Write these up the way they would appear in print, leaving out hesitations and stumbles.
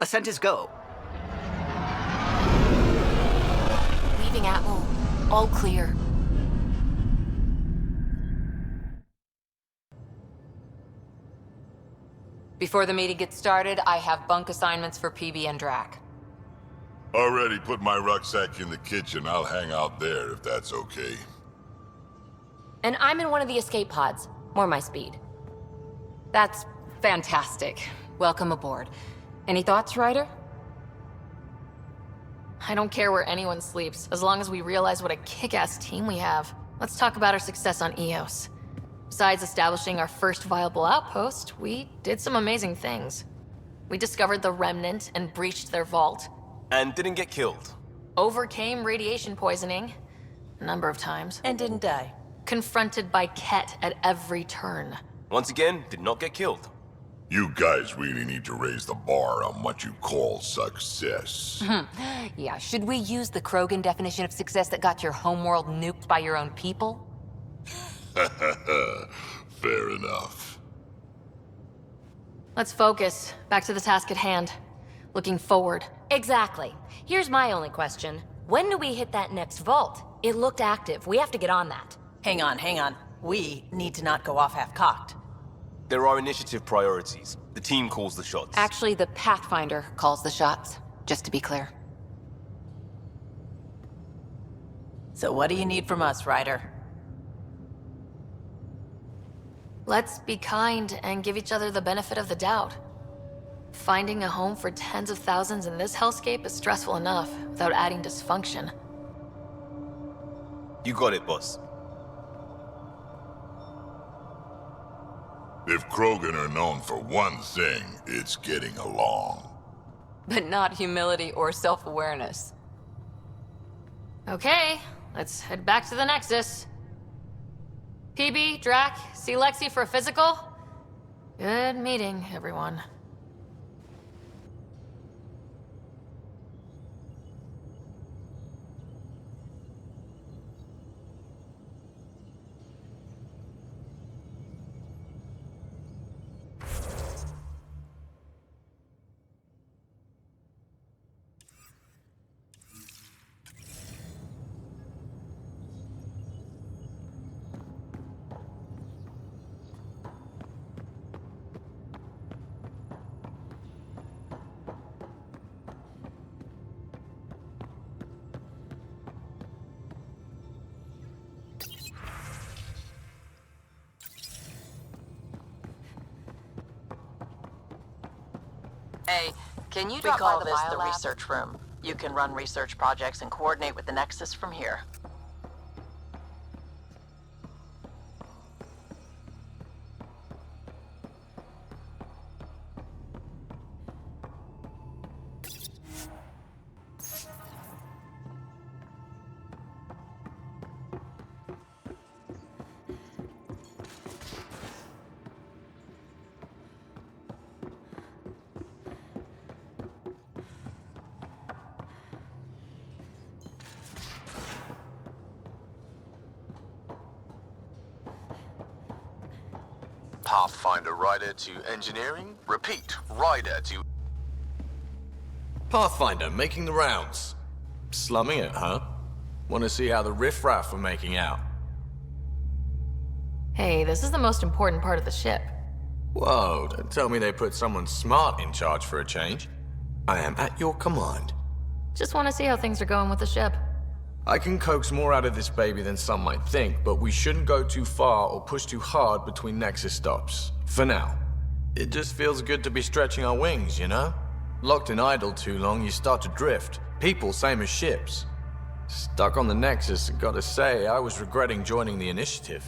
Ascent is go. Leaving Atmo. All clear. Before the meeting gets started, I have bunk assignments for PB and Drac. Already put my rucksack in the kitchen. I'll hang out there if that's okay. And I'm in one of the escape pods. More my speed. That's fantastic. Welcome aboard. Any thoughts, Ryder? I don't care where anyone sleeps, as long as we realize what a kick-ass team we have. Let's talk about our success on Eos. Besides establishing our first viable outpost, we did some amazing things. We discovered the Remnant and breached their vault. And didn't get killed. Overcame radiation poisoning a number of times. And didn't die. Confronted by Ket at every turn. Once again, did not get killed. You guys really need to raise the bar on what you call success. Yeah, should we use the Krogan definition of success that got your homeworld nuked by your own people? Fair enough. Let's focus. Back to the task at hand. Looking forward. Exactly. Here's my only question. When do we hit that next vault? It looked active. We have to get on that. Hang on. We need to not go off half-cocked. There are initiative priorities. The team calls the shots. Actually, the Pathfinder calls the shots, just to be clear. So what do you need from us, Ryder? Let's be kind and give each other the benefit of the doubt. Finding a home for tens of thousands in this hellscape is stressful enough, without adding dysfunction. You got it, boss. If Krogan are known for one thing, it's getting along. But not humility or self-awareness. Okay, let's head back to the Nexus. PB, Drac, see Lexi for a physical? Good meeting, everyone. Hey, can you We drop call by this the biolab? research room. You can run research projects and coordinate with the Nexus from here. Pathfinder Rider to engineering. Repeat, Rider to... Pathfinder, making the rounds. Slumming it, huh? Want to see how the riffraff are making out? Hey, this is the most important part of the ship. Whoa, don't tell me they put someone smart in charge for a change. I am at your command. Just want to see how things are going with the ship. I can coax more out of this baby than some might think, but we shouldn't go too far or push too hard between Nexus stops. For now. It just feels good to be stretching our wings, you know? Locked and idle too long, you start to drift. People, same as ships. Stuck on the Nexus, gotta say, I was regretting joining the initiative.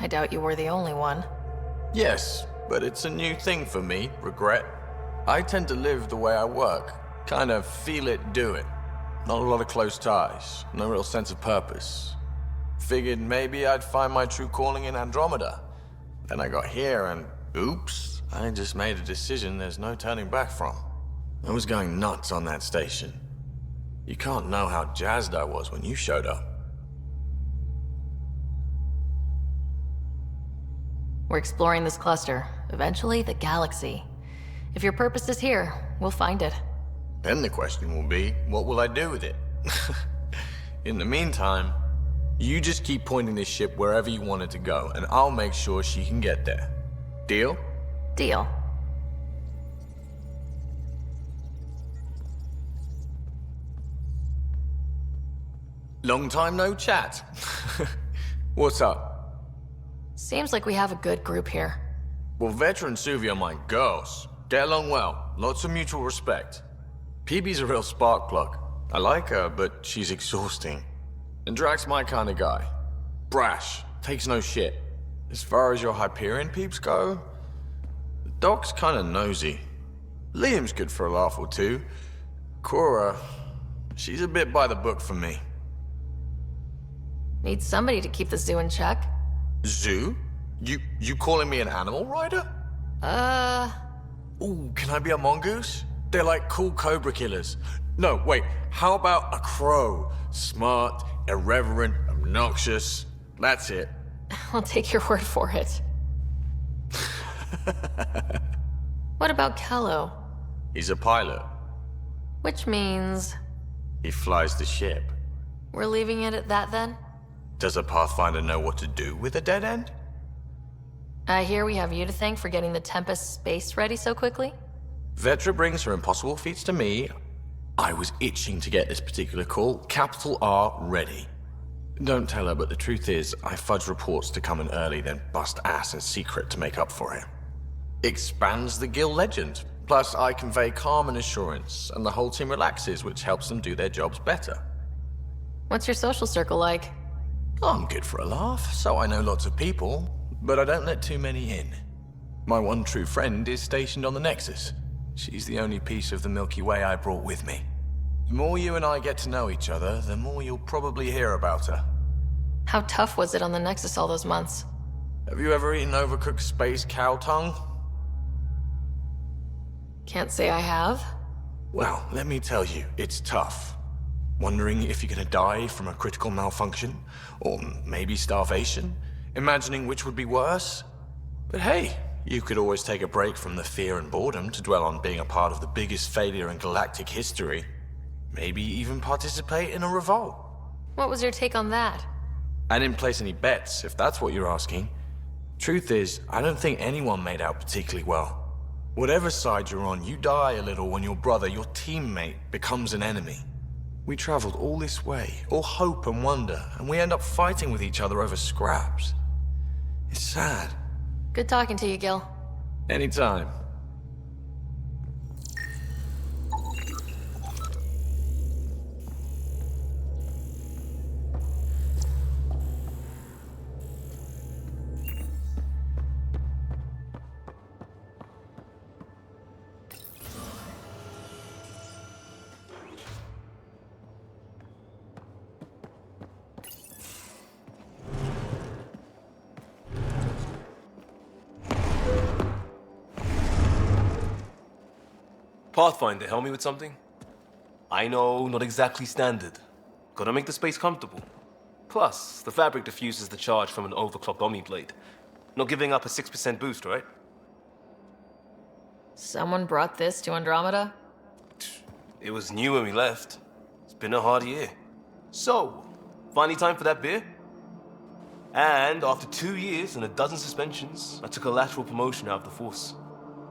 I doubt you were the only one. Yes, but it's a new thing for me, regret. I tend to live the way I work. Kind of feel it, do it. Not a lot of close ties, no real sense of purpose. Figured maybe I'd find my true calling in Andromeda. Then I got here and, oops, I just made a decision there's no turning back from. I was going nuts on that station. You can't know how jazzed I was when you showed up. We're exploring this cluster, eventually the galaxy. If your purpose is here, we'll find it. Then the question will be, what will I do with it? In the meantime, you just keep pointing this ship wherever you want it to go, and I'll make sure she can get there. Deal? Deal. Long time no chat. What's up? Seems like we have a good group here. Well, Vetra and Suvi are my girls. Get along well. Lots of mutual respect. PB's a real spark plug. I like her, but she's exhausting. And Drax's my kind of guy. Brash. Takes no shit. As far as your Hyperion peeps go, the Doc's kind of nosy. Liam's good for a laugh or two. Cora, she's a bit by the book for me. Need somebody to keep the zoo in check. Zoo? You calling me an animal rider? Ooh, can I be a mongoose? They're like cool cobra killers. No, wait, how about a crow? Smart, irreverent, obnoxious. That's it. I'll take your word for it. What about Kello? He's a pilot. Which means He flies the ship. we're leaving it at that then? Does a Pathfinder know what to do with a dead end? I hear we have you to thank for getting the Tempest space ready so quickly. Vetra brings her impossible feats to me. I was itching to get this particular call. Capital R ready. Don't tell her, but the truth is, I fudge reports to come in early, then bust ass in secret to make up for it. Expands the guild legend. Plus, I convey calm and assurance, and the whole team relaxes, which helps them do their jobs better. What's your social circle like? I'm good for a laugh, so I know lots of people, but I don't let too many in. My one true friend is stationed on the Nexus. She's the only piece of the Milky Way I brought with me. The more you and I get to know each other, the more you'll probably hear about her. How tough was it on the Nexus all those months? Have you ever eaten overcooked space cow tongue? Can't say I have. Well, let me tell you, it's tough. Wondering if you're gonna die from a critical malfunction, or maybe starvation, imagining which would be worse. But hey, you could always take a break from the fear and boredom to dwell on being a part of the biggest failure in galactic history. Maybe even participate in a revolt. What was your take on that? I didn't place any bets, if that's what you're asking. Truth is, I don't think anyone made out particularly well. Whatever side you're on, you die a little when your brother, your teammate, becomes an enemy. We traveled all this way, all hope and wonder, and we end up fighting with each other over scraps. It's sad. Good talking to you, Gil. Anytime. Pathfinder, help me with something? I know, not exactly standard. Gotta make the space comfortable. Plus, the fabric diffuses the charge from an overclocked Omniblade. Not giving up a 6% boost, right? Someone brought this to Andromeda? It was new when we left. It's been a hard year. So, finally time for that beer? And after 2 years and a dozen suspensions, I took a lateral promotion out of the force.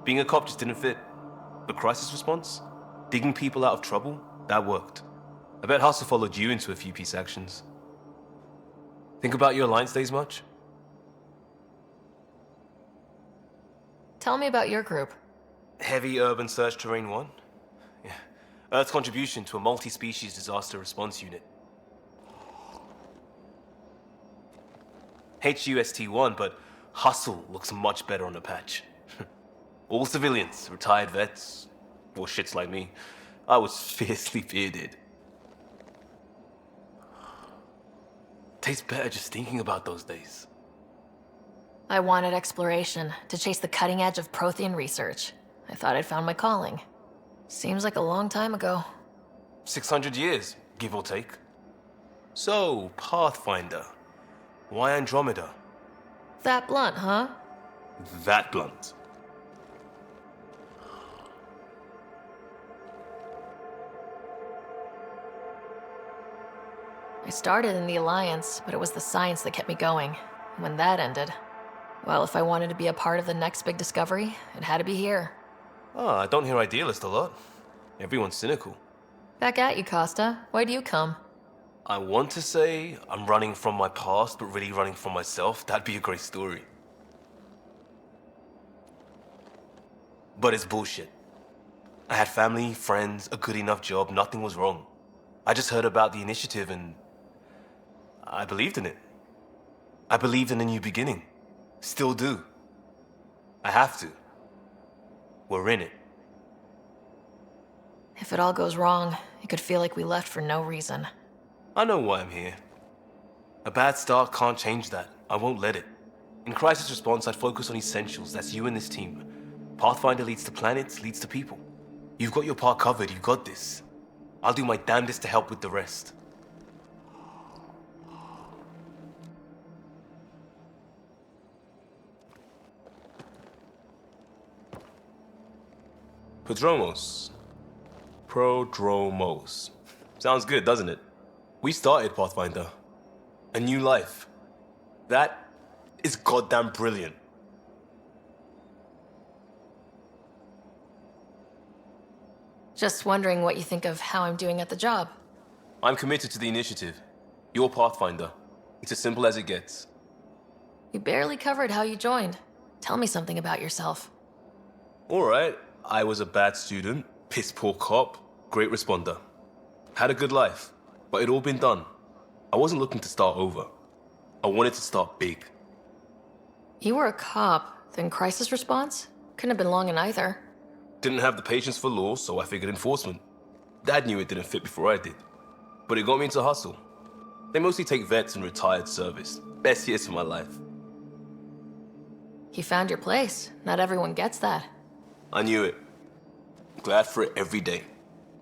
Being a cop just didn't fit. But crisis response? Digging people out of trouble? That worked. I bet Hustle followed you into a few peace actions. Think about your Alliance days much? Tell me about your group. Heavy Urban Search Terrain 1? Yeah. Earth's contribution to a multi-species disaster response unit. HUST-1, but Hustle looks much better on the patch. All civilians, retired vets, or shits like me. I was fiercely bearded. Tastes better just thinking about those days. I wanted exploration, to chase the cutting edge of Prothean research. I thought I'd found my calling. Seems like a long time ago. 600 years, give or take. So, Pathfinder. Why Andromeda? That blunt, huh? That blunt. I started in the Alliance, but it was the science that kept me going. When that ended, well, if I wanted to be a part of the next big discovery, it had to be here. Oh, I don't hear idealist a lot. Everyone's cynical. Back at you, Costa. Why do you come? I want to say I'm running from my past, but really running from myself. That'd be a great story. But it's bullshit. I had family, friends, a good enough job, nothing was wrong. I just heard about the initiative and I believed in it. I believed in a new beginning. Still do. I have to. We're in it. If it all goes wrong, it could feel like we left for no reason. I know why I'm here. A bad start can't change that. I won't let it. In crisis response, I'd focus on essentials. That's you and this team. Pathfinder leads to planets, leads to people. You've got your part covered. You've got this. I'll do my damnedest to help with the rest. Prodromos. Sounds good, doesn't it? We started Pathfinder. A new life. That is goddamn brilliant. Just wondering what you think of how I'm doing at the job. I'm committed to the initiative. You're Pathfinder. It's as simple as it gets. You barely covered how you joined. Tell me something about yourself. Alright, I was a bad student, piss poor cop, great responder. Had a good life, but it'd all been done. I wasn't looking to start over. I wanted to start big. You were a cop, then crisis response? Couldn't have been long in either. Didn't have the patience for law, so I figured enforcement. Dad knew it didn't fit before I did. But it got me into hustle. They mostly take vets and retired service. Best years of my life. You found your place. Not everyone gets that. I knew it. Glad for it every day.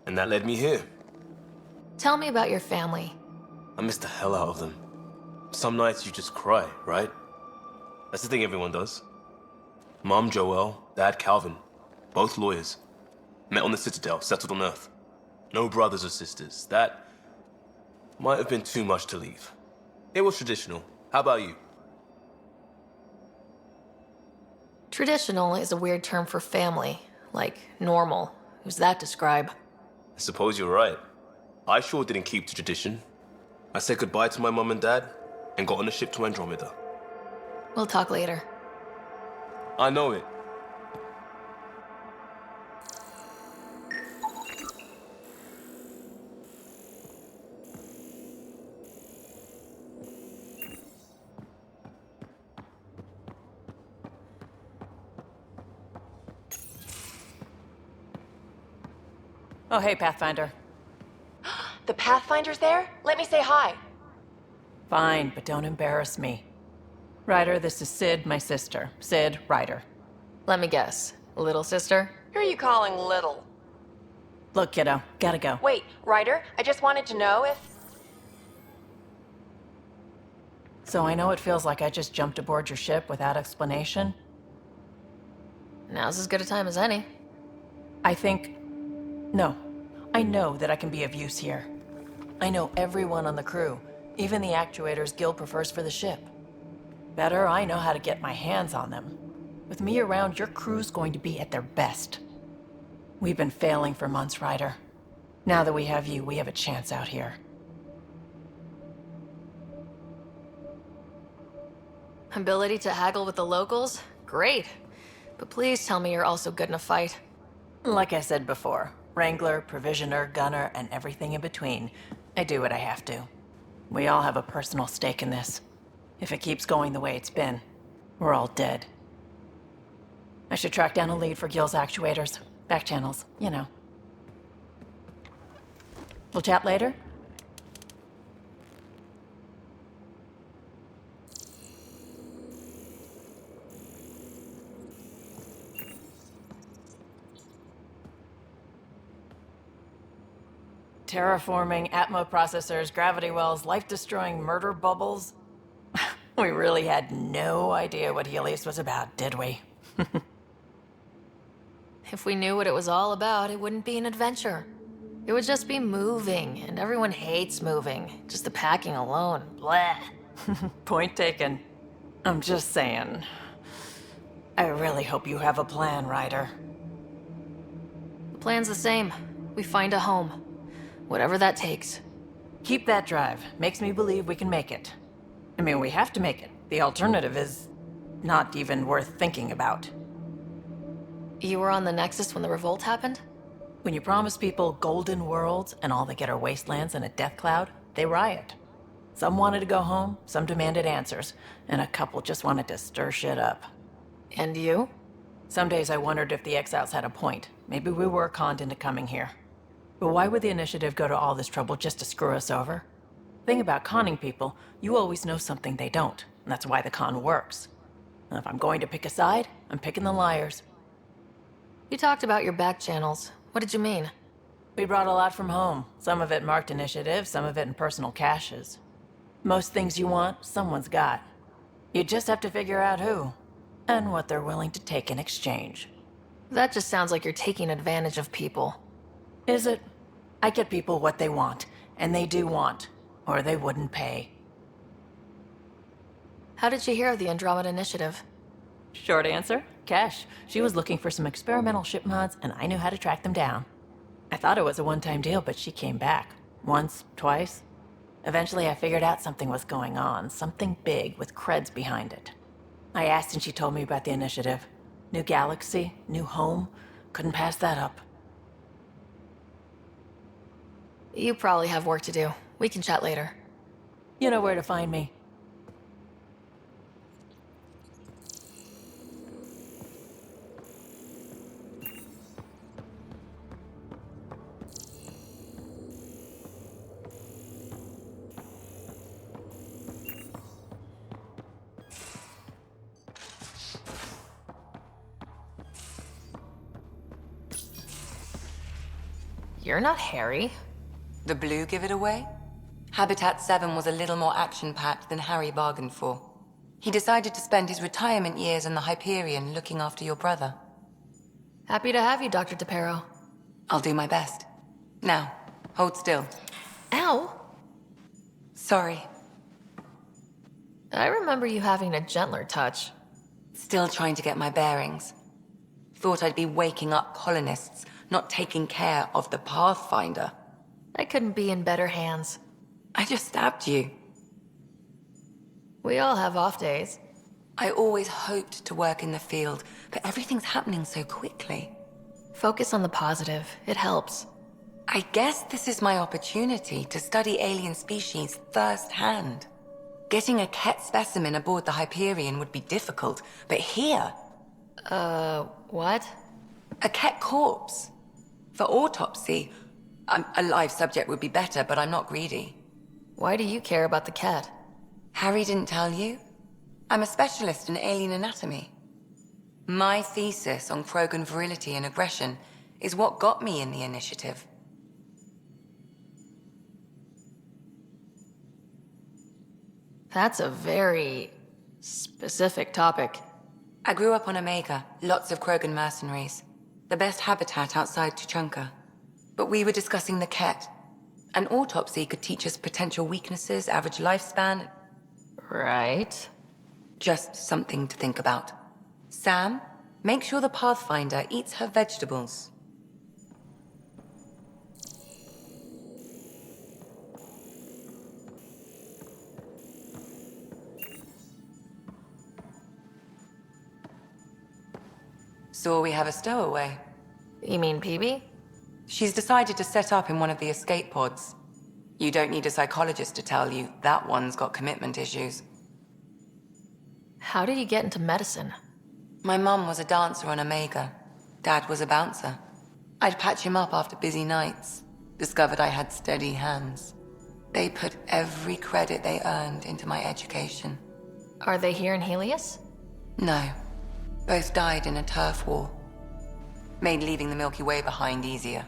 And that led me here. Tell me about your family. I miss the hell out of them. Some nights you just cry, right? That's the thing everyone does. Mom Joelle, Dad Calvin. Both lawyers. Met on the Citadel, settled on Earth. No brothers or sisters. That might have been too much to leave. It was traditional. How about you? Traditional is a weird term for family. Like normal. Who's that describe? I suppose you're right. I sure didn't keep to tradition. I said goodbye to my mom and dad and got on a ship to Andromeda. We'll talk later. I know it. Oh, hey, Pathfinder. The Pathfinder's there? Let me say hi. Fine, but don't embarrass me. Ryder, this is Sid, my sister. Sid, Ryder. Let me guess. Little sister? Who are you calling little? Look, kiddo, gotta go. Wait, Ryder, I just wanted to know if... So I know it feels like I just jumped aboard your ship without explanation. Now's as good a time as any. No. I know that I can be of use here. I know everyone on the crew, even the actuators Gil prefers for the ship. Better, I know how to get my hands on them. With me around, your crew's going to be at their best. We've been failing for months, Ryder. Now that we have you, we have a chance out here. Ability to haggle with the locals? Great. But please tell me you're also good in a fight. Like I said before, Wrangler, Provisioner, Gunner, and everything in between. I do what I have to. We all have a personal stake in this. If it keeps going the way it's been, we're all dead. I should track down a lead for Gil's actuators. Back channels, you know. We'll chat later? Terraforming, Atmo processors, gravity wells, life-destroying murder bubbles. We really had no idea what Helios was about, did we? If we knew what it was all about, it wouldn't be an adventure. It would just be moving, and everyone hates moving. Just the packing alone, bleh. Point taken. I'm just saying. I really hope you have a plan, Ryder. The plan's the same. We find a home. Whatever that takes. Keep that drive. Makes me believe we can make it. I mean, we have to make it. The alternative is not even worth thinking about. You were on the Nexus when the revolt happened? When you promise people golden worlds and all they get are wastelands and a death cloud, they riot. Some wanted to go home, some demanded answers, and a couple just wanted to stir shit up. And you? Some days I wondered if the exiles had a point. Maybe we were conned into coming here. But why would the Initiative go to all this trouble just to screw us over? Thing about conning people, you always know something they don't, and that's why the con works. And if I'm going to pick a side, I'm picking the liars. You talked about your back channels. What did you mean? We brought a lot from home. Some of it marked initiative, some of it in personal caches. Most things you want, someone's got. You just have to figure out who, and what they're willing to take in exchange. That just sounds like you're taking advantage of people. Is it? I get people what they want, and they do want, or they wouldn't pay. How did you hear of the Andromeda Initiative? Short answer, Cash. She was looking for some experimental ship mods, and I knew how to track them down. I thought it was a one-time deal, but she came back. Once, twice. Eventually I figured out something was going on, something big with creds behind it. I asked and she told me about the initiative. New galaxy, new home. Couldn't pass that up. You probably have work to do. We can chat later. You know where to find me. You're not Harry. The blue give it away? Habitat 7 was a little more action-packed than Harry bargained for. He decided to spend his retirement years in the Hyperion looking after your brother. Happy to have you, Dr. DePero. I'll do my best. Now, hold still. Ow! Sorry. I remember you having a gentler touch. Still trying to get my bearings. Thought I'd be waking up colonists, not taking care of the Pathfinder. I couldn't be in better hands. I just stabbed you. We all have off days. I always hoped to work in the field, but everything's happening so quickly. Focus on the positive. It helps. I guess this is my opportunity to study alien species firsthand. Getting a Ket specimen aboard the Hyperion would be difficult, but here... What? A Ket corpse. For autopsy, a live subject would be better, but I'm not greedy. Why do you care about the cat? Harry didn't tell you? I'm a specialist in alien anatomy. My thesis on Krogan virility and aggression is what got me in the initiative. That's a very specific topic. I grew up on Omega, lots of Krogan mercenaries. The best habitat outside Tuchanka. But we were discussing the Ket. An autopsy could teach us potential weaknesses, average lifespan. Right. Just something to think about. Sam, make sure the Pathfinder eats her vegetables. So we have a stowaway. You mean PB? She's decided to set up in one of the escape pods. You don't need a psychologist to tell you that one's got commitment issues. How did you get into medicine? My mum was a dancer on Omega. Dad was a bouncer. I'd patch him up after busy nights. Discovered I had steady hands. They put every credit they earned into my education. Are they here in Helios? No. Both died in a turf war. Made leaving the Milky Way behind easier.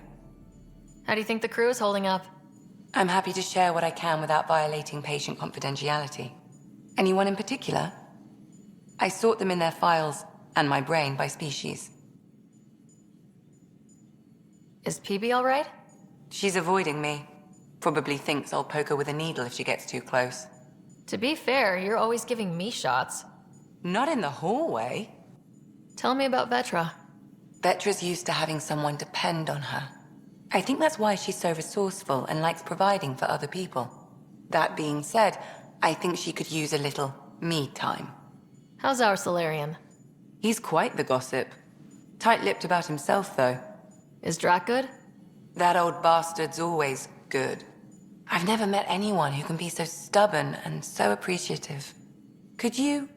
How do you think the crew is holding up? I'm happy to share what I can without violating patient confidentiality. Anyone in particular? I sort them in their files, and my brain by species. Is PB all right? She's avoiding me. Probably thinks I'll poke her with a needle if she gets too close. To be fair, you're always giving me shots. Not in the hallway. Tell me about Vetra. Vetra's used to having someone depend on her. I think that's why she's so resourceful and likes providing for other people. That being said, I think she could use a little me time. How's our Solarian? He's quite the gossip. Tight-lipped about himself, though. Is Drac good? That old bastard's always good. I've never met anyone who can be so stubborn and so appreciative. Could you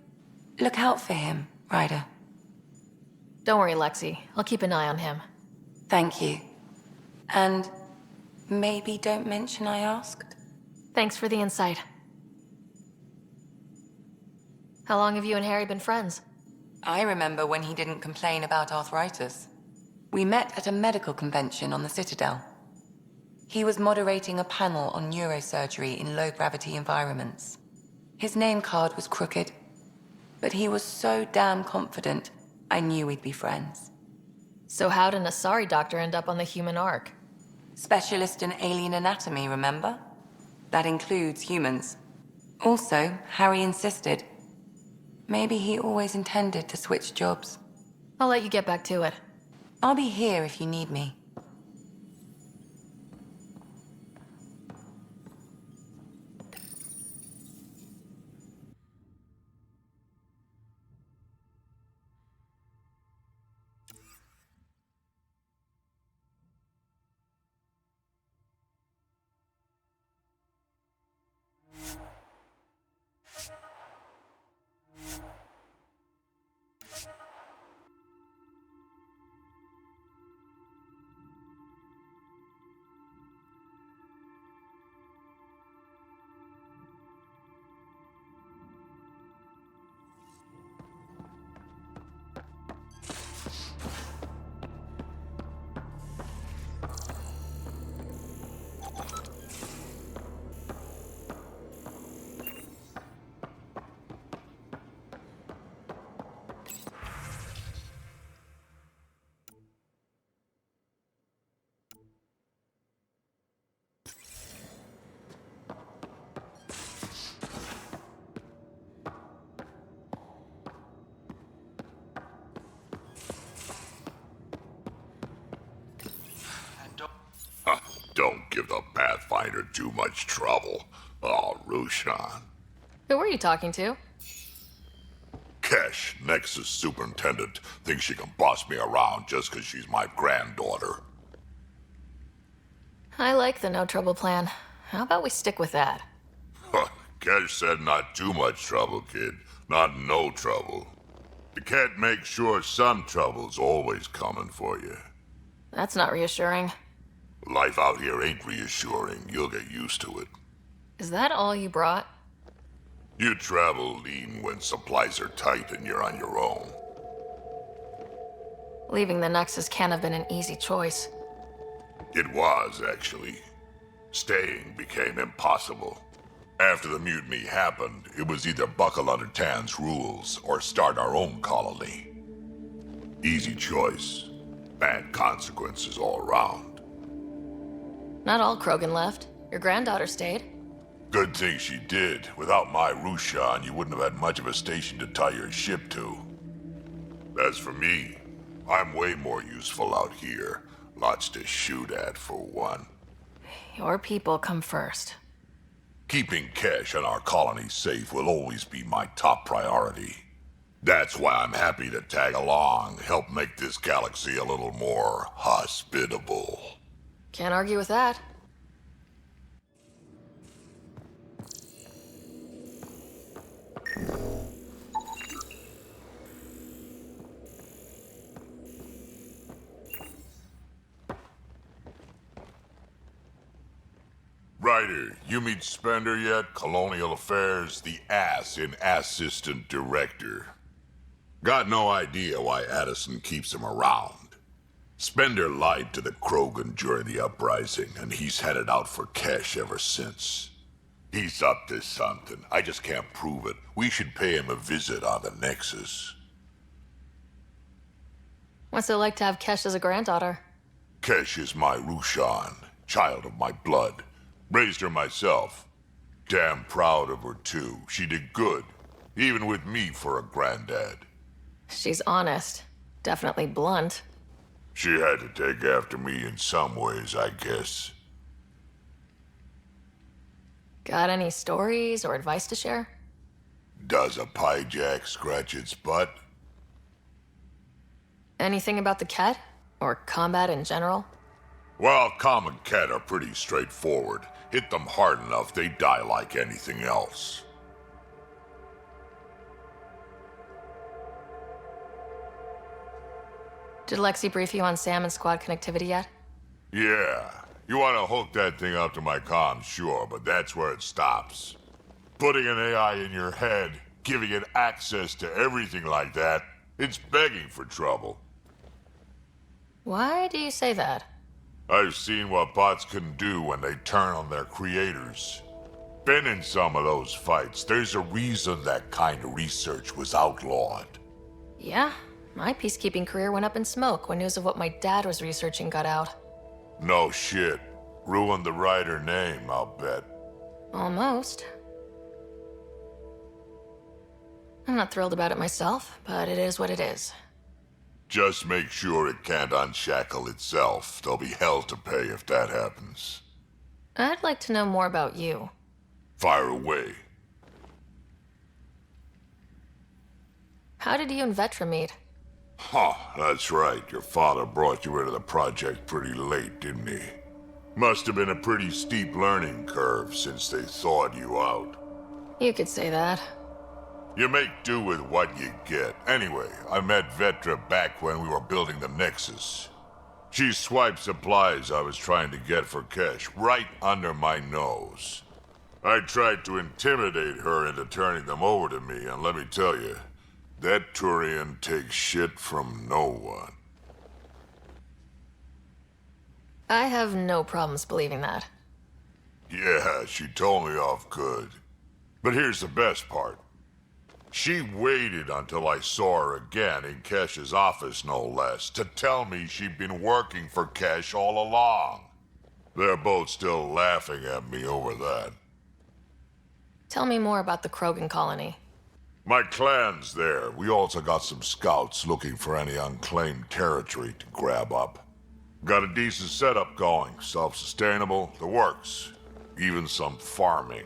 look out for him, Ryder? Don't worry, Lexi. I'll keep an eye on him. Thank you. And maybe don't mention I asked? Thanks for the insight. How long have you and Harry been friends? I remember when he didn't complain about arthritis. We met at a medical convention on the Citadel. He was moderating a panel on neurosurgery in low-gravity environments. His name card was crooked, but he was so damn confident, I knew we'd be friends. So how did an Asari doctor end up on the human Ark? Specialist in alien anatomy, remember? That includes humans. Also, Harry insisted. Maybe he always intended to switch jobs. I'll let you get back to it. I'll be here if you need me. Don't give the Pathfinder too much trouble. Oh, Rushan. Who were you talking to? Kesh, Nexus Superintendent, thinks she can boss me around just 'cause she's my granddaughter. I like the no trouble plan. How about we stick with that? Kesh said not too much trouble, kid. Not no trouble. You can't make sure some trouble's always coming for you. That's not reassuring. Life out here ain't reassuring. You'll get used to it. Is that all you brought? You travel lean when supplies are tight and you're on your own. Leaving the Nexus can't have been an easy choice. It was, actually. Staying became impossible. After the mutiny happened, it was either buckle under Tan's rules or start our own colony. Easy choice. Bad consequences all around. Not all Krogan left. Your granddaughter stayed. Good thing she did. Without my Rushan, you wouldn't have had much of a station to tie your ship to. As for me, I'm way more useful out here. Lots to shoot at, for one. Your people come first. Keeping Kesh and our colony safe will always be my top priority. That's why I'm happy to tag along, help make this galaxy a little more hospitable. Can't argue with that. Ryder, you meet Spender yet? Colonial Affairs, the ass in Assistant Director. Got no idea why Addison keeps him around. Spender lied to the Krogan during the uprising, and he's headed out for Kesh ever since. He's up to something. I just can't prove it. We should pay him a visit on the Nexus. What's it like to have Kesh as a granddaughter? Kesh is my Rushan. Child of my blood. Raised her myself. Damn proud of her, too. She did good. Even with me for a granddad. She's honest. Definitely blunt. She had to take after me in some ways, I guess. Got any stories or advice to share? Does a pie jack scratch its butt? Anything about the Ket? Or combat in general? Well, common cat are pretty straightforward. Hit them hard enough, they die like anything else. Did Lexi brief you on Sam and squad connectivity yet? Yeah. You want to hook that thing up to my comms, sure, but that's where it stops. Putting an AI in your head, giving it access to everything like that, it's begging for trouble. Why do you say that? I've seen what bots can do when they turn on their creators. Been in some of those fights. There's a reason that kind of research was outlawed. Yeah, my peacekeeping career went up in smoke when news of what my dad was researching got out. No shit. Ruined the writer name, I'll bet. Almost. I'm not thrilled about it myself, but it is what it is. Just make sure it can't unshackle itself. There'll be hell to pay if that happens. I'd like to know more about you. Fire away. How did you and Vetra meet? Huh, that's right. Your father brought you into the project pretty late, didn't he? Must have been a pretty steep learning curve since they thawed you out. You could say that. You make do with what you get. Anyway, I met Vetra back when we were building the Nexus. She swiped supplies I was trying to get for Kesh right under my nose. I tried to intimidate her into turning them over to me, and let me tell you, that Turian takes shit from no one. I have no problems believing that. Yeah, she told me off good. But here's the best part. She waited until I saw her again in Kesh's office, no less, to tell me she'd been working for Kesh all along. They're both still laughing at me over that. Tell me more about the Krogan colony. My clan's there. We also got some scouts looking for any unclaimed territory to grab up. Got a decent setup going, self-sustainable, the works. Even some farming.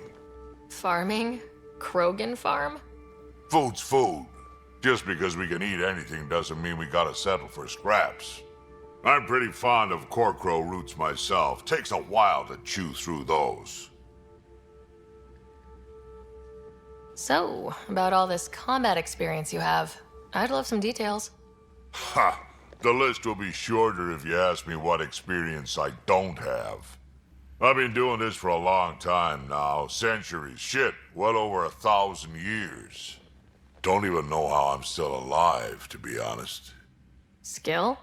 Farming? Krogan farm? Food's food. Just because we can eat anything doesn't mean we gotta settle for scraps. I'm pretty fond of Corcrow roots myself. Takes a while to chew through those. So, about all this combat experience you have, I'd love some details. Ha! The list will be shorter if you ask me what experience I don't have. I've been doing this for a long time now. Centuries. Shit, well over 1,000 years. Don't even know how I'm still alive, to be honest. Skill?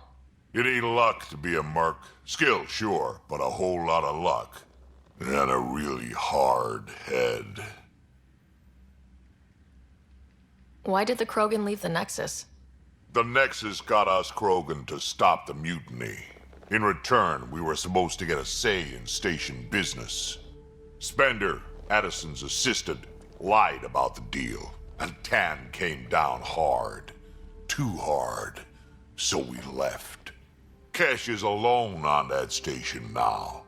You need luck to be a merc. Skill, sure, but a whole lot of luck. And a really hard head. Why did the Krogan leave the Nexus? The Nexus got us Krogan to stop the mutiny. In return, we were supposed to get a say in station business. Spender, Addison's assistant, lied about the deal. And Tan came down hard. Too hard. So we left. Kesh is alone on that station now.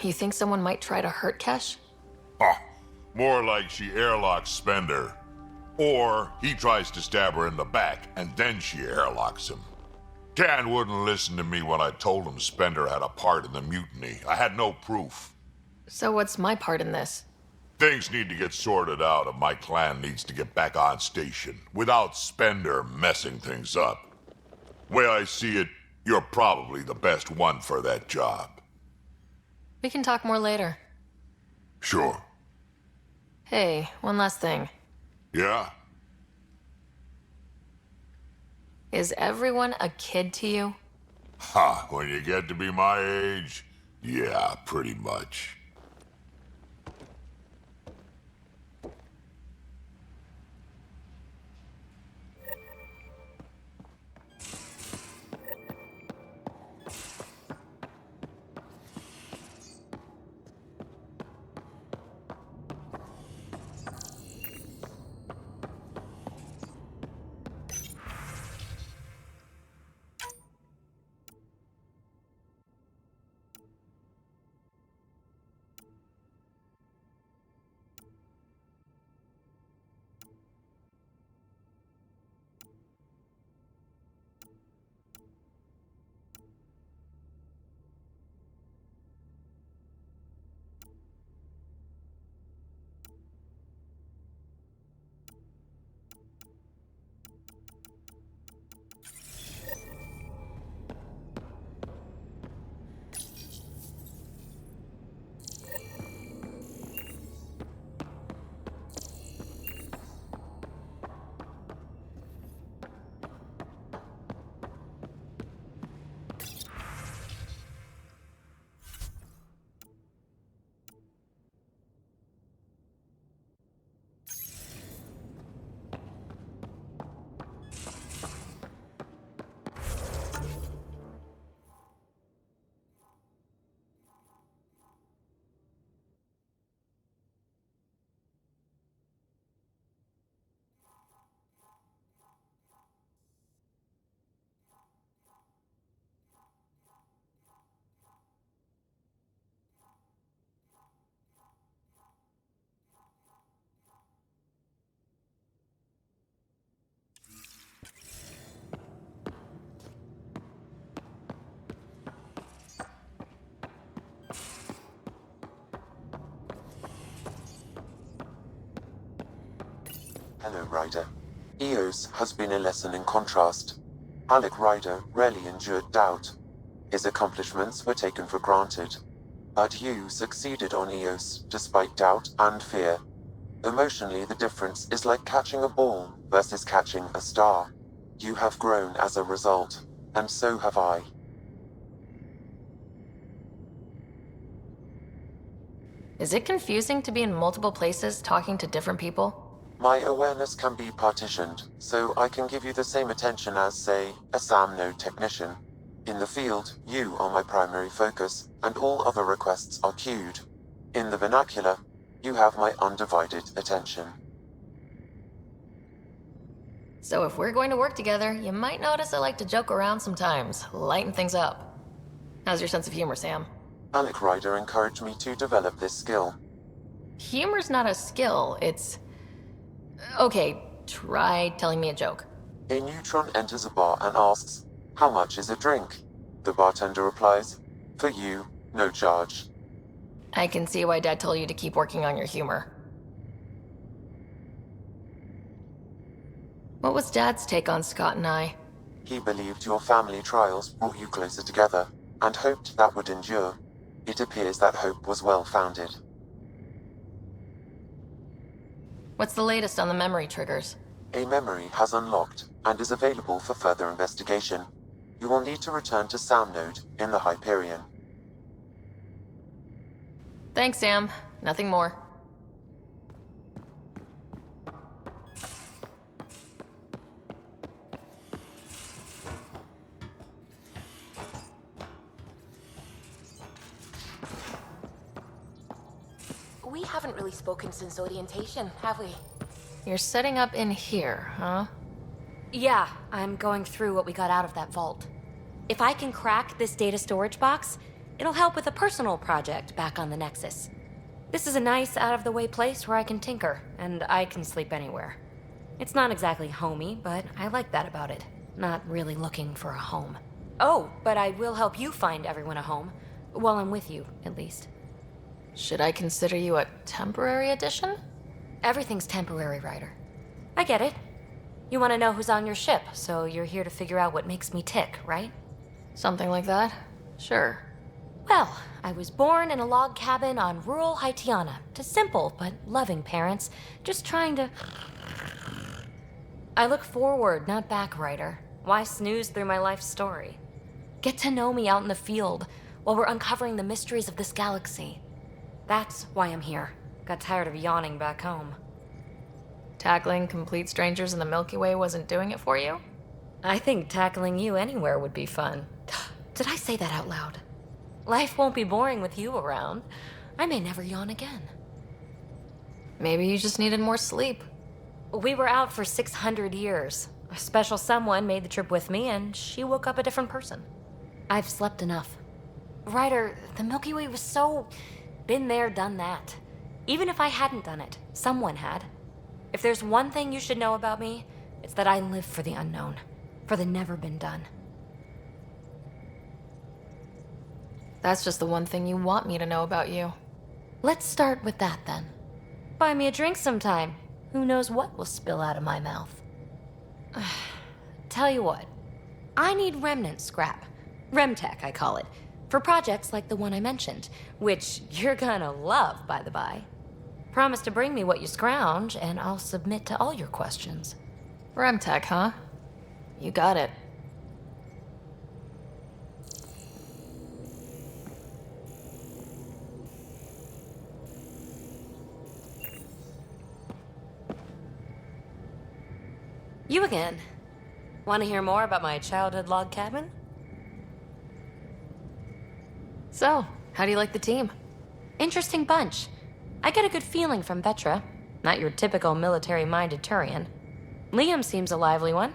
You think someone might try to hurt Kesh? Huh. More like she airlocks Spender. Or he tries to stab her in the back, and then she airlocks him. Tan wouldn't listen to me when I told him Spender had a part in the mutiny. I had no proof. So what's my part in this? Things need to get sorted out, and my clan needs to get back on station, without Spender messing things up. Way I see it, you're probably the best one for that job. We can talk more later. Sure. Hey, one last thing. Yeah? Is everyone a kid to you? Ha, when you get to be my age, yeah, pretty much. Hello, Ryder. Eos has been a lesson in contrast. Alec Ryder rarely endured doubt. His accomplishments were taken for granted. But you succeeded on Eos, despite doubt and fear. Emotionally, the difference is like catching a ball versus catching a star. You have grown as a result, and so have I. Is it confusing to be in multiple places talking to different people? My awareness can be partitioned, so I can give you the same attention as, say, a SAM node technician. In the field, you are my primary focus, and all other requests are queued. In the vernacular, you have my undivided attention. So if we're going to work together, you might notice I like to joke around sometimes, lighten things up. How's your sense of humor, Sam? Alec Ryder encouraged me to develop this skill. Humor's not a skill, it's... Okay, try telling me a joke. A neutron enters a bar and asks, "How much is a drink?" The bartender replies, "For you, no charge." I can see why Dad told you to keep working on your humor. What was Dad's take on Scott and I? He believed your family trials brought you closer together, and hoped that would endure. It appears that hope was well-founded. What's the latest on the memory triggers? A memory has unlocked, and is available for further investigation. You will need to return to Sam Node in the Hyperion. Thanks, Sam. Nothing more. We haven't really spoken since orientation, have we? You're setting up in here, huh? Yeah, I'm going through what we got out of that vault. If I can crack this data storage box, it'll help with a personal project back on the Nexus. This is a nice, out-of-the-way place where I can tinker, and I can sleep anywhere. It's not exactly homey, but I like that about it. Not really looking for a home. Oh, but I will help you find everyone a home. While I'm with you, at least. Should I consider you a temporary addition? Everything's temporary, Ryder. I get it. You want to know who's on your ship, so you're here to figure out what makes me tick, right? Something like that? Sure. Well, I was born in a log cabin on rural Haitiana to simple but loving parents, just trying to... I look forward, not back, Ryder. Why snooze through my life story? Get to know me out in the field while we're uncovering the mysteries of this galaxy. That's why I'm here. Got tired of yawning back home. Tackling complete strangers in the Milky Way wasn't doing it for you? I think tackling you anywhere would be fun. Did I say that out loud? Life won't be boring with you around. I may never yawn again. Maybe you just needed more sleep. We were out for 600 years. A special someone made the trip with me, and she woke up a different person. I've slept enough. Ryder, the Milky Way was so... been there, done that. Even if I hadn't done it, someone had. If there's one thing you should know about me, it's that I live for the unknown. For the never been done. That's just the one thing you want me to know about you. Let's start with that, then. Buy me a drink sometime. Who knows what will spill out of my mouth. Tell you what. I need remnant scrap. Remtech, I call it. For projects like the one I mentioned. Which you're gonna love, by the by. Promise to bring me what you scrounge, and I'll submit to all your questions. Remtech, huh? You got it. You again. Want to hear more about my childhood log cabin? So, how do you like the team? Interesting bunch. I get a good feeling from Vetra. Not your typical military-minded Turian. Liam seems a lively one.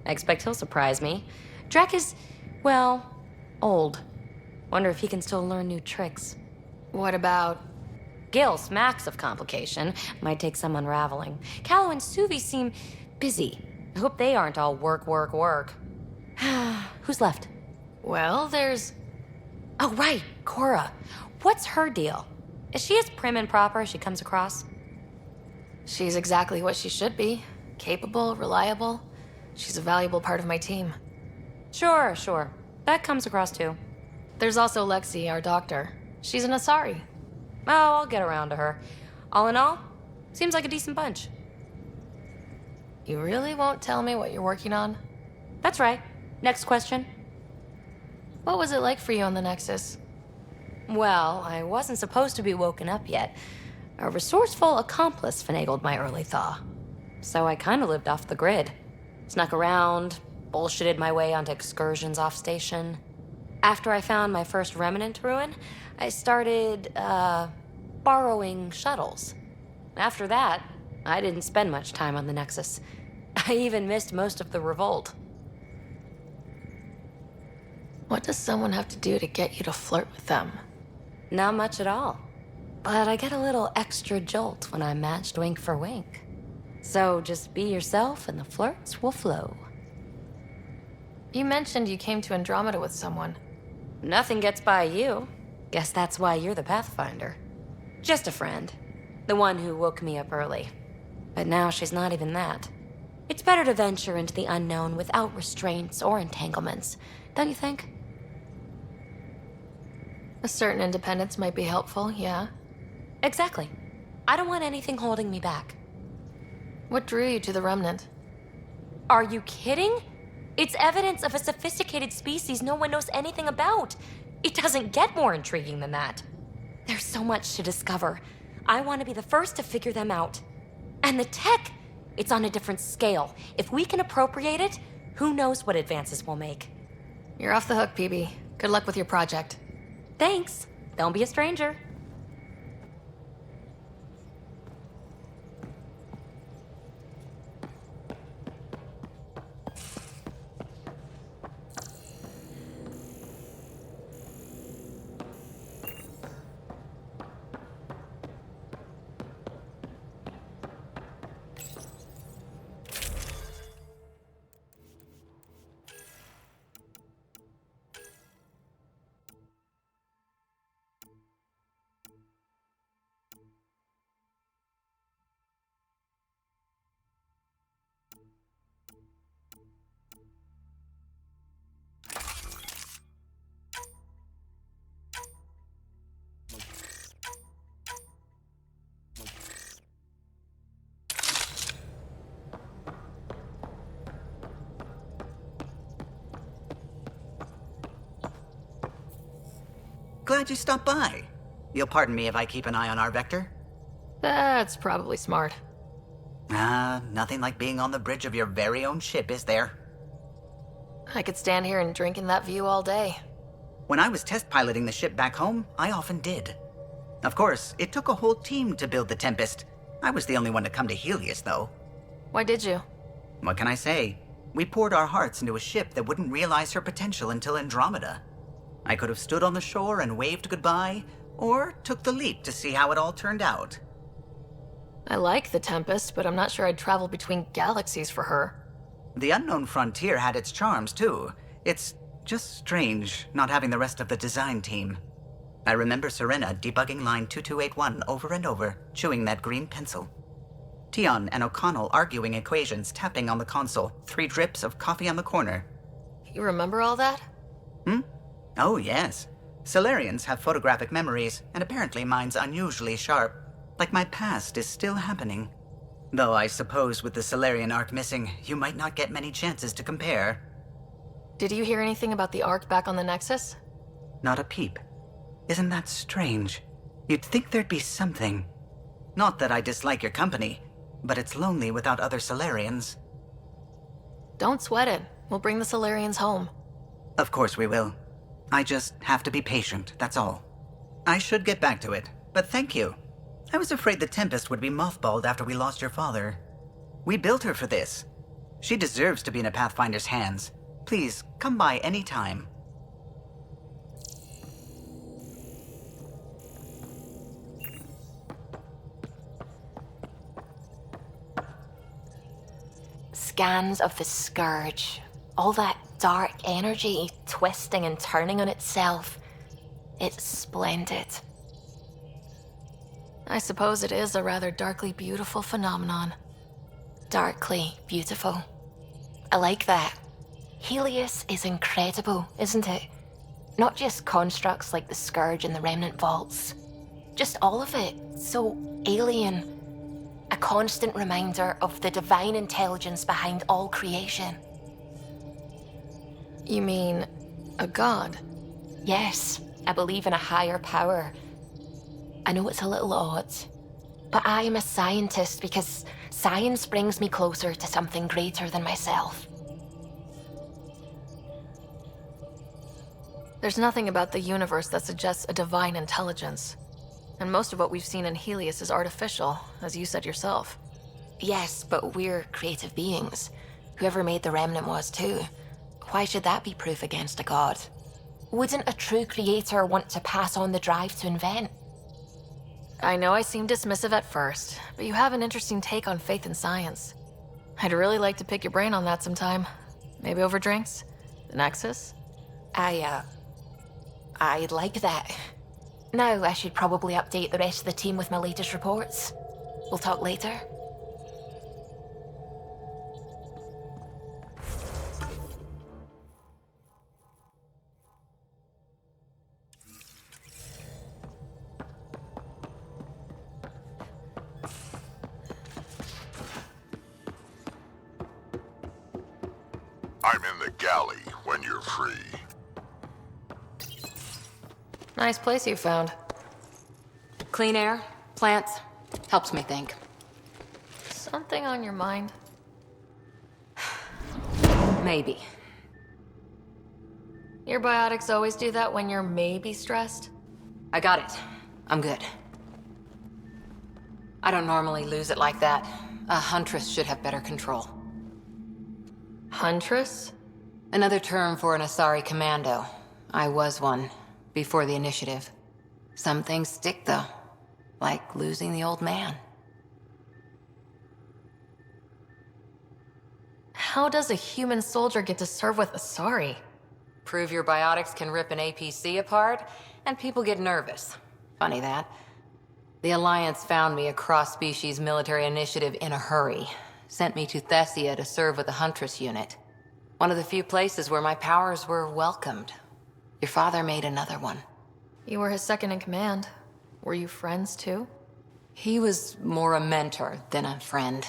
I expect he'll surprise me. Drek is, well, old. Wonder if he can still learn new tricks. What about... Gil smacks of complication. Might take some unraveling. Callow and Suvi seem busy. I hope they aren't all work, work, work. Who's left? Well, there's... Oh, right, Cora. What's her deal? Is she as prim and proper as she comes across? She's exactly what she should be. Capable, reliable. She's a valuable part of my team. Sure. That comes across too. There's also Lexi, our doctor. She's an Asari. Oh, I'll get around to her. All in all, seems like a decent bunch. You really won't tell me what you're working on? That's right. Next question. What was it like for you on the Nexus? Well, I wasn't supposed to be woken up yet. A resourceful accomplice finagled my early thaw. So I kind of lived off the grid. Snuck around, bullshitted my way onto excursions off station. After I found my first remnant ruin, I started, borrowing shuttles. After that, I didn't spend much time on the Nexus. I even missed most of the revolt. What does someone have to do to get you to flirt with them? Not much at all. But I get a little extra jolt when I'm matched wink for wink. So just be yourself and the flirts will flow. You mentioned you came to Andromeda with someone. Nothing gets by you. Guess that's why you're the Pathfinder. Just a friend. The one who woke me up early. But now she's not even that. It's better to venture into the unknown without restraints or entanglements, don't you think? A certain independence might be helpful, yeah. Exactly. I don't want anything holding me back. What drew you to the Remnant? Are you kidding? It's evidence of a sophisticated species no one knows anything about. It doesn't get more intriguing than that. There's so much to discover. I want to be the first to figure them out. And the tech, it's on a different scale. If we can appropriate it, who knows what advances we'll make. You're off the hook, PB. Good luck with your project. Thanks. Don't be a stranger. Glad you stopped by. You'll pardon me if I keep an eye on our vector? That's probably smart. Nothing like being on the bridge of your very own ship, is there? I could stand here and drink in that view all day. When I was test piloting the ship back home, I often did. Of course, it took a whole team to build the Tempest. I was the only one to come to Helios, though. Why did you? What can I say? We poured our hearts into a ship that wouldn't realize her potential until Andromeda. I could have stood on the shore and waved goodbye, or took the leap to see how it all turned out. I like the Tempest, but I'm not sure I'd travel between galaxies for her. The unknown frontier had its charms, too. It's just strange not having the rest of the design team. I remember Serena debugging line 2281 over and over, chewing that green pencil. Tion and O'Connell arguing equations, tapping on the console, 3 drips of coffee on the corner. You remember all that? Oh, yes. Solarians have photographic memories, and apparently mine's unusually sharp. Like my past is still happening. Though I suppose with the Solarian arc missing, you might not get many chances to compare. Did you hear anything about the Ark back on the Nexus? Not a peep. Isn't that strange? You'd think there'd be something. Not that I dislike your company, but it's lonely without other Solarians. Don't sweat it. We'll bring the Solarians home. Of course we will. I just have to be patient, that's all. I should get back to it, but thank you. I was afraid the Tempest would be mothballed after we lost your father. We built her for this. She deserves to be in a Pathfinder's hands. Please, come by any time. Scans of the Scourge. All that dark energy twisting and turning on itself. It's splendid. I suppose it is a rather darkly beautiful phenomenon. Darkly beautiful. I like that. Helios is incredible, isn't it? Not just constructs like the Scourge and the Remnant Vaults. Just all of it. So alien. A constant reminder of the divine intelligence behind all creation. You mean a god? Yes, I believe in a higher power. I know it's a little odd, but I am a scientist because science brings me closer to something greater than myself. There's nothing about the universe that suggests a divine intelligence. And most of what we've seen in Helios is artificial, as you said yourself. Yes, but we're creative beings. Whoever made the Remnant was too. Why should that be proof against a god? Wouldn't a true creator want to pass on the drive to invent? I know I seem dismissive at first, but you have an interesting take on faith and science. I'd really like to pick your brain on that sometime. Maybe over drinks? The Nexus? I'd like that. Now I should probably update the rest of the team with my latest reports. We'll talk later. I'm in the galley when you're free. Nice place you found. Clean air, plants, helps me think. Something on your mind? Maybe. Your biotics always do that when you're maybe stressed? I got it. I'm good. I don't normally lose it like that. A huntress should have better control. Huntress? Another term for an Asari commando. I was one, before the initiative. Some things stick, though. Like losing the old man. How does a human soldier get to serve with Asari? Prove your biotics can rip an APC apart, and people get nervous. Funny that. The Alliance found me a cross-species military initiative in a hurry. Sent me to Thessia to serve with the Huntress unit. One of the few places where my powers were welcomed. Your father made another one. You were his second in command. Were you friends too? He was more a mentor than a friend.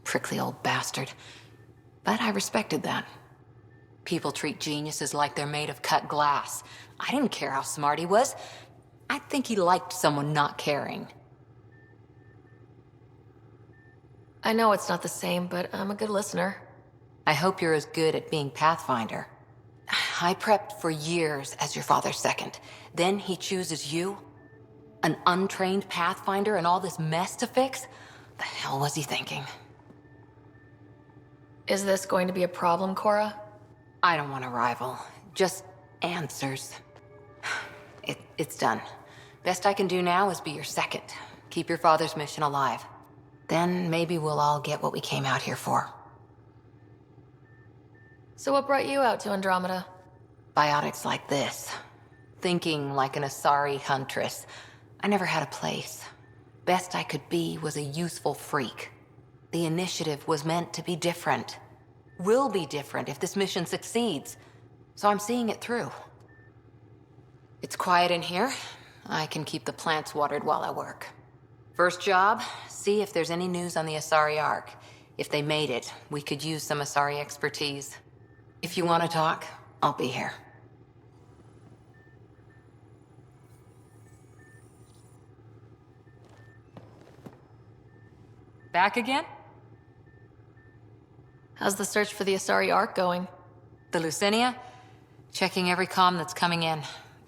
Prickly old bastard. But I respected that. People treat geniuses like they're made of cut glass. I didn't care how smart he was. I think he liked someone not caring. I know it's not the same, but I'm a good listener. I hope you're as good at being Pathfinder. I prepped for years as your father's second. Then he chooses you? An untrained Pathfinder and all this mess to fix? The hell was he thinking? Is this going to be a problem, Cora? I don't want a rival. Just answers. It's done. Best I can do now is be your second. Keep your father's mission alive. Then maybe we'll all get what we came out here for. So what brought you out to Andromeda? Biotics like this. Thinking like an Asari huntress. I never had a place. Best I could be was a useful freak. The initiative was meant to be different. Will be different if this mission succeeds. So I'm seeing it through. It's quiet in here. I can keep the plants watered while I work. First job, see if there's any news on the Asari Ark. If they made it, we could use some Asari expertise. If you want to talk, I'll be here. Back again? How's the search for the Asari Ark going? The Lucinia? Checking every comm that's coming in.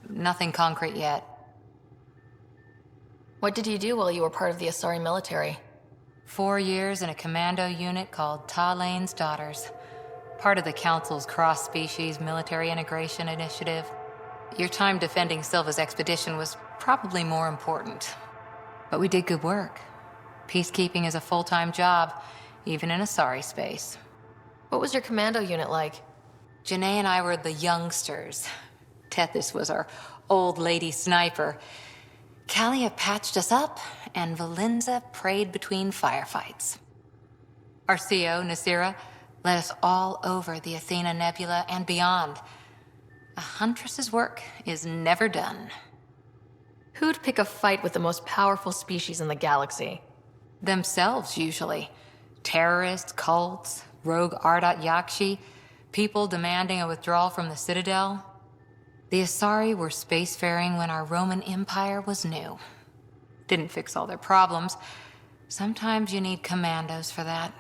Nothing concrete yet. What did you do while you were part of the Asari military? 4 years in a commando unit called Ta Lane's Daughters. Part of the Council's cross-species military integration initiative. Your time defending Silva's expedition was probably more important. But we did good work. Peacekeeping is a full-time job, even in Asari space. What was your commando unit like? Janae and I were the youngsters. Tethys was our old lady sniper. Kalia patched us up, and Valenza prayed between firefights. Our CO, Nasira, led us all over the Athena Nebula and beyond. A huntress's work is never done. Who'd pick a fight with the most powerful species in the galaxy? Themselves, usually. Terrorists, cults, rogue Ardat Yakshi, people demanding a withdrawal from the Citadel. The Asari were spacefaring when our Roman Empire was new. Didn't fix all their problems. Sometimes you need commandos for that.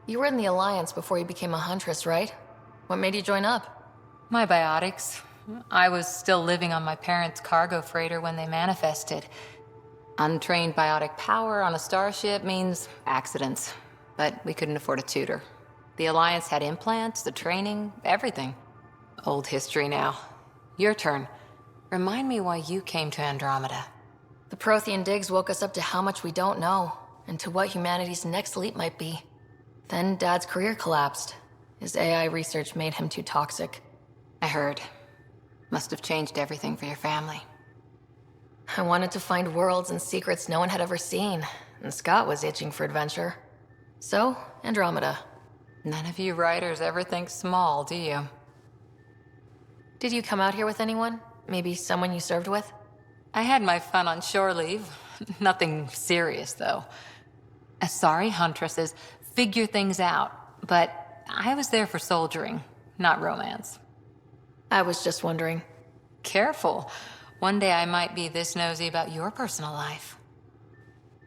You were in the Alliance before you became a huntress, right? What made you join up? My biotics. I was still living on my parents' cargo freighter when they manifested. Untrained biotic power on a starship means accidents, but we couldn't afford a tutor. The Alliance had implants, the training, everything. Old history now. Your turn. Remind me why you came to Andromeda. The Prothean digs woke us up to how much we don't know, and to what humanity's next leap might be. Then Dad's career collapsed. His AI research made him too toxic. I heard. Must have changed everything for your family. I wanted to find worlds and secrets no one had ever seen, and Scott was itching for adventure. So, Andromeda. None of you writers ever think small, do you? Did you come out here with anyone? Maybe someone you served with? I had my fun on shore leave. Nothing serious, though. Asari huntresses figure things out, but I was there for soldiering, not romance. I was just wondering. Careful. One day I might be this nosy about your personal life.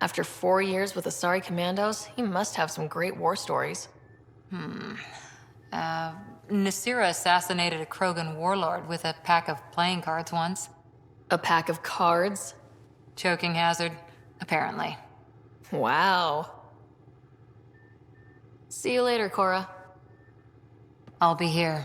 After 4 years with Asari commandos, he must have some great war stories. Nasira assassinated a Krogan warlord with a pack of playing cards once. A pack of cards? Choking hazard, apparently. Wow. See you later, Cora. I'll be here.